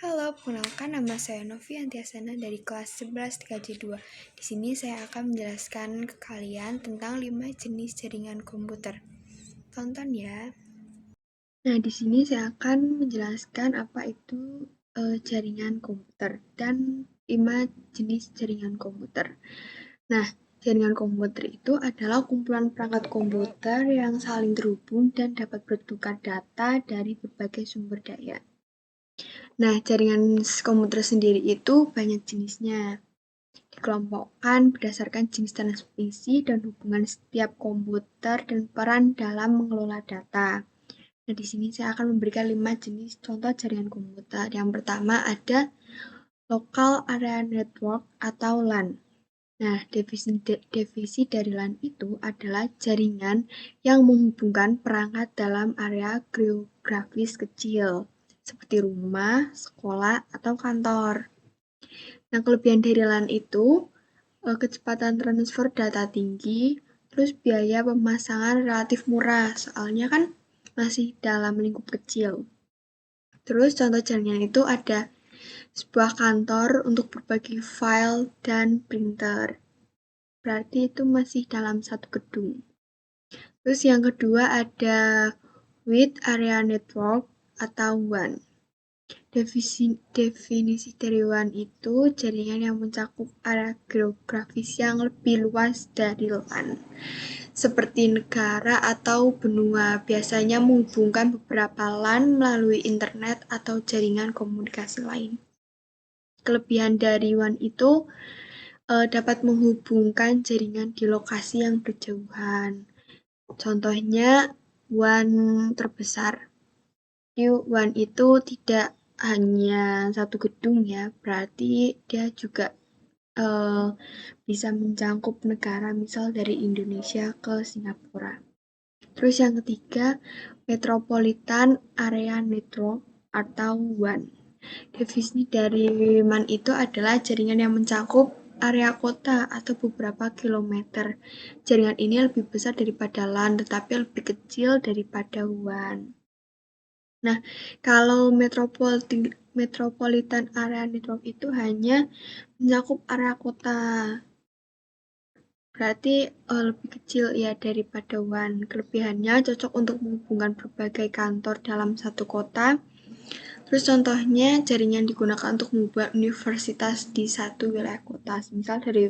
Halo, perkenalkan nama saya Novi Antiasana dari kelas 11 TKJ2. Di sini saya akan menjelaskan ke kalian tentang 5 jenis jaringan komputer. Tonton ya. Nah, di sini saya akan menjelaskan apa itu jaringan komputer dan 5 jenis jaringan komputer. Nah, jaringan komputer itu adalah kumpulan perangkat komputer yang saling terhubung dan dapat bertukar data dari berbagai sumber daya. Nah, jaringan komputer sendiri itu banyak jenisnya. Dikelompokkan berdasarkan jenis transmisi dan hubungan setiap komputer dan peran dalam mengelola data. Nah, di sini saya akan memberikan 5 jenis contoh jaringan komputer. Yang pertama ada Local Area Network atau LAN. Nah, definisi dari LAN itu adalah jaringan yang menghubungkan perangkat dalam area geografis kecil, seperti rumah, sekolah, atau kantor. Nah, kelebihan dari LAN itu, kecepatan transfer data tinggi, terus biaya pemasangan relatif murah, soalnya kan masih dalam lingkup kecil. Terus contoh jaringan itu ada sebuah kantor untuk berbagi file dan printer. Berarti itu masih dalam satu gedung. Terus yang kedua ada Wide Area Network atau WAN. Definisi dari WAN itu jaringan yang mencakup area geografis yang lebih luas dari LAN. Seperti negara atau benua, biasanya menghubungkan beberapa LAN melalui internet atau jaringan komunikasi lain. Kelebihan dari WAN itu dapat menghubungkan jaringan di lokasi yang berjauhan. Contohnya WAN terbesar. Di WAN itu tidak hanya satu gedung ya, berarti dia juga bisa mencakup negara, misal dari Indonesia ke Singapura. Terus yang ketiga, Metropolitan Area Network atau WAN. Definisi dari WAN itu adalah jaringan yang mencakup area kota atau beberapa kilometer. Jaringan ini lebih besar daripada LAN, tetapi lebih kecil daripada WAN. Nah, kalau Metropolitan Area Network itu hanya mencakup area kota. Berarti lebih kecil ya daripada WAN. Kelebihannya cocok untuk menghubungkan berbagai kantor dalam satu kota. Terus contohnya jaringan digunakan untuk membuat universitas di satu wilayah kota. Misal dari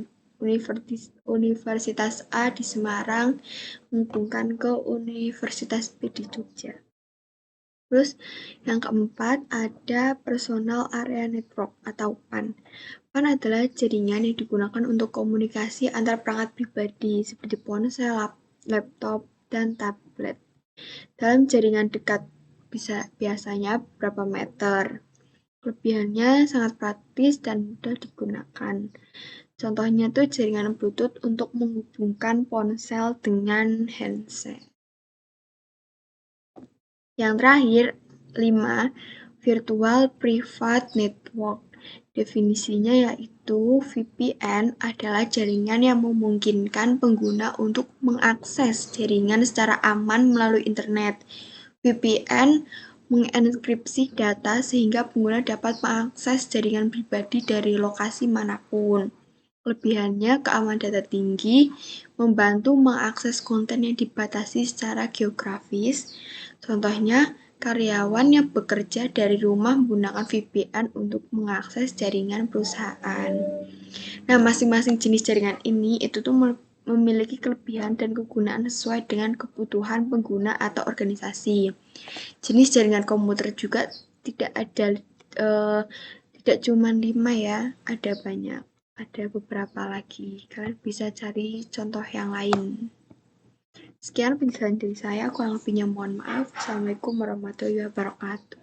Universitas A di Semarang menghubungkan ke Universitas B di Jogja. Terus yang keempat ada Personal Area Network atau PAN. PAN adalah jaringan yang digunakan untuk komunikasi antar perangkat pribadi seperti ponsel, laptop, dan tablet. Dalam jaringan dekat biasanya berapa meter. Kelebihannya sangat praktis dan mudah digunakan. Contohnya tuh jaringan Bluetooth untuk menghubungkan ponsel dengan handset. Yang terakhir, 5. Virtual Private Network. Definisinya yaitu VPN adalah jaringan yang memungkinkan pengguna untuk mengakses jaringan secara aman melalui internet. VPN mengenkripsi data sehingga pengguna dapat mengakses jaringan pribadi dari lokasi manapun. Kelebihannya keamanan data tinggi, membantu mengakses konten yang dibatasi secara geografis. Contohnya, karyawan yang bekerja dari rumah menggunakan VPN untuk mengakses jaringan perusahaan. Nah, masing-masing jenis jaringan ini itu tuh memiliki kelebihan dan kegunaan sesuai dengan kebutuhan pengguna atau organisasi. Jenis jaringan komputer juga tidak ada, tidak cuma 5 ya, ada banyak. Ada beberapa lagi. Kalian bisa cari contoh yang lain. Sekian penjelasan dari saya, kurang lebihnya mohon maaf. Assalamualaikum warahmatullahi wabarakatuh.